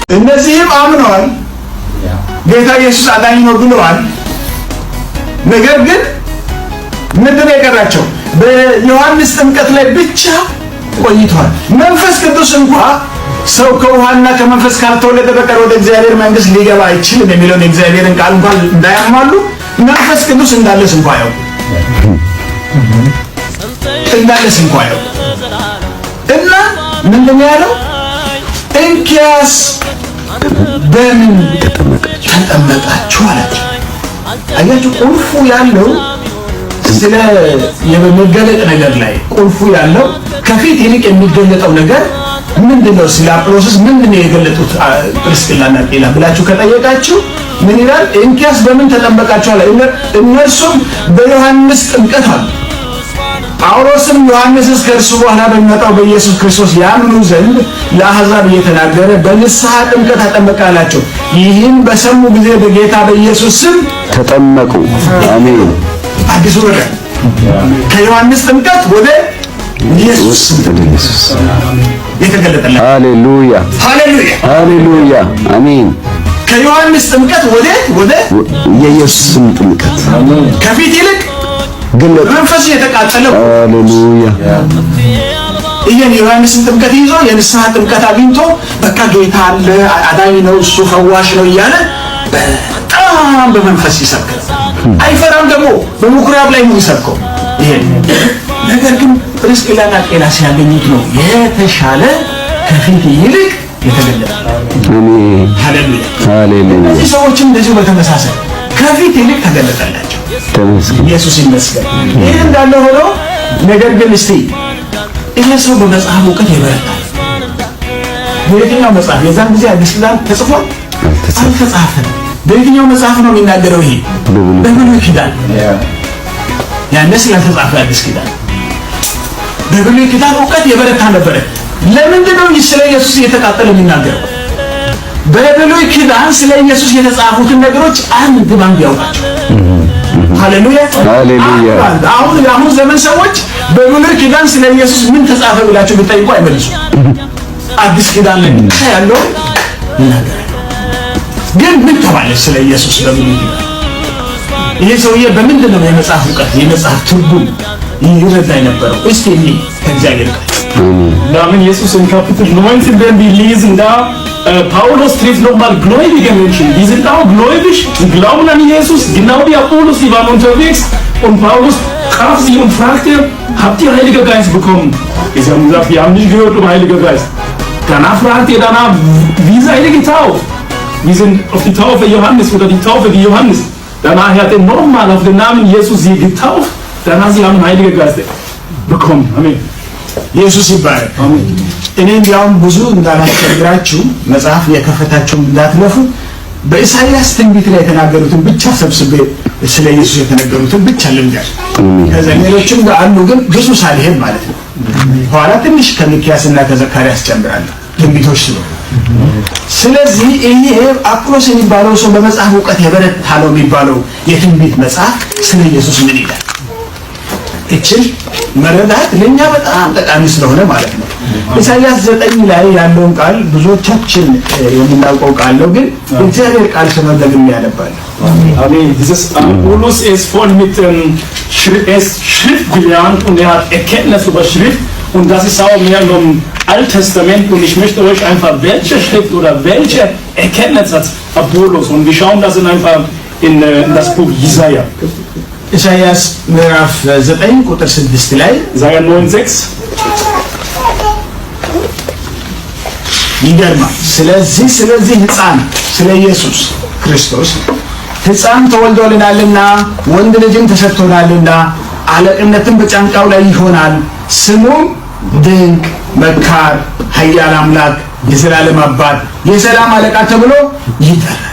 እነዚህም አምነዋል፣ ጌታ ኢየሱስ አዳኝ ነው ብለዋል። ነገር ግን ምንድነው የቀራቸው? በዮሐንስ ጥምቀት ላይ ብቻ ቆይቷል። መንፈስ ቅዱስ እንኳን ሰው ከውሃና ከመንፈስ ካልተወለደ በቀር ወደ እግዚአብሔር መንግስት ሊገባ አይችልም የሚለውን የእግዚአብሔርን ቃል እንኳን እንዳያማሉ መንፈስ ቅዱስ እንዳለስ እንኳን ያው እንዳለስ እንኳን ያው እና ምንድነው ያለው? እንኪያስ በምን ተጠመቃችሁ አላቸው። አያችሁ ቁልፉ ያለው ስለ የመገለጥ ነገር ላይ ቁልፉ ያለው ከፊት ይልቅ የሚገለጠው ነገር ምንድነው? ስለ አጵሎስስ ምንድነው የገለጡት ጵርስቅላና አቂላ ብላችሁ ከጠየቃችሁ ምን ይላል? እንኪያስ በምን ተጠመቃችሁ አለ። እነርሱም በዮሐንስ ጥምቀት አሉ። ጳውሎስም ዮሐንስስ ከእርሱ በኋላ በሚመጣው በኢየሱስ ክርስቶስ ያምኑ ዘንድ ለአሕዛብ እየተናገረ በንስሐ ጥምቀት አጠመቀ አላቸው። ይህን በሰሙ ጊዜ በጌታ በኢየሱስ ስም ተጠመቁ። አሜን። አዲሱ ነገር ከዮሐንስ ጥምቀት ወደ ኢየሱስ የተገለጠለት። ሃሌሉያ ሃሌሉያ ሃሌሉያ አሜን። ከዮሐንስ ጥምቀት ወደ የኢየሱስ ጥምቀት ከፊት ይልቅ ገለጥ መንፈስ የተቃጠለው። ሃሌሉያ ይሄን ዮሐንስን ጥምቀት ይዞ የንስሐ ጥምቀት አግኝቶ በቃ ጌታ አለ አዳኝ ነው እሱ ፈዋሽ ነው እያለ በጣም በመንፈስ ይሰብካል። አይፈራም። ደግሞ በምኩራብ ላይ ነው ይሰብከው። ይሄ ነገር ግን ጵርስቅላና አቂላ ሲያገኙት ነው የተሻለ ከፊት ይልቅ የተገለጠ። አሜን ሃሌሉያ ሃሌሉያ። እነዚህ ሰዎችም እንደዚሁ በተመሳሳይ ከፊት ይልቅ ተገለጠላቸው። ተመስገን ኢየሱስ ይመስገን። ይሄ እንዳለ ሆኖ ነገር ግን እስቲ ይሄ ሰው በመጽሐፍ እውቀት ይበረታል። በየትኛው መጽሐፍ የዛን ጊዜ አዲስ ኪዳን ተጽፏል? አልተጻፈም። በየትኛው መጽሐፍ ነው የሚናገረው? ይሄ በብሉይ ኪዳን ያኔ ስላልተጻፈ አዲስ ኪዳን በብሉይ ኪዳን እውቀት የበረታ ነበረ። ለምንድን ነው ስለ ኢየሱስ እየተቃጠለ የሚናገረው? በብሉይ ኪዳን ስለ ኢየሱስ የተጻፉትን ነገሮች አንድ ባንድ ያውቃቸው። ሃሌሉያ ሃሌሉያ። አሁን ዘመን ሰዎች በብሉይ ኪዳን ስለ ኢየሱስ ምን ተጻፈ ብላችሁ ብትጠይቁ አይመልሱም። አዲስ ኪዳን ላይ ያለው ይናገራል። ግን ምን ተባለ ስለ ኢየሱስ በብሉይ ኪዳን? ይሄ ሰውዬ በምንድን ነው የመጽሐፍ እውቀት የመጽሐፍ ትርጉም ይረዳ የነበረው? እስቲ እኔ ከእግዚአብሔር ቃል Namen Jesus in Kapitel 19 werden wir lesen, da Paulus trifft nochmal gläubige Menschen. Die sind auch gläubig, die glauben an Jesus, genau wie Apollos, die waren unterwegs. Und Paulus traf sie und fragte, habt ihr Heiliger Geist bekommen? Sie haben gesagt, wir haben nicht gehört um Heiliger Geist. Danach fragt ihr danach, wie seid ihr getauft? Wir sind auf die Taufe Johannes oder die Taufe wie Johannes. Danach hat er nochmal auf den Namen Jesus sie getauft. Danach sie haben Heiliger Geist bekommen. Amen. ኢየሱስ ይባረክ። እኔ እንዲያውም ብዙ እንዳላስቸግራችሁ መጽሐፍ የከፈታችሁ እንዳትለፉ በኢሳይያስ ትንቢት ላይ የተናገሩትን ብቻ ሰብስቤ ስለ ኢየሱስ የተነገሩትን ብቻ ልንገር። ከዛ ሌሎችም አሉ ግን ብዙ ሳልሄድ ማለት ነው። ኋላ ትንሽ ከሚክያስና ከዘካርያስ ጨምራለሁ ትንቢቶች ስለሆኑ። ስለዚህ ይሄ አጵሎስ የሚባለው ሰው በመጽሐፍ እውቀት የበረታ ነው የሚባለው የትንቢት መጽሐፍ ስለ ኢየሱስ ምን ይላል? እቺን መረዳት ለኛ በጣም ጠቃሚ ስለሆነ ማለት ነው። ኢሳይያስ 9 ላይ ያለውን ቃል ብዙዎቻችን የምናውቀው ቃል ነው፣ ግን እግዚአብሔር ቃል ስለደግም ያነባል። Amen. Dieses Apollos ist voll mit Schrift gelernt und hat Erkenntnis über Schrift und das ist auch mehr im Alten Testament und ich möchte euch einfach welche Schrift oder welche Erkenntnis hat Apollos und wir schauen das einfach in das Buch Jesaja. ኢሳይያስ ምዕራፍ 9 ቁጥር 6 ላይ Jesaja 9:6 ይገርማል። ስለዚህ ሕፃን ስለ ኢየሱስ ክርስቶስ ሕፃን ተወልዶልናልና ወንድ ልጅም ተሰጥቶናልና አለቅነትም በጫንቃው ላይ ይሆናል፣ ስሙም ድንቅ መካር፣ ኃያል አምላክ፣ የዘላለም አባት፣ የሰላም አለቃ ተብሎ ይጠራል።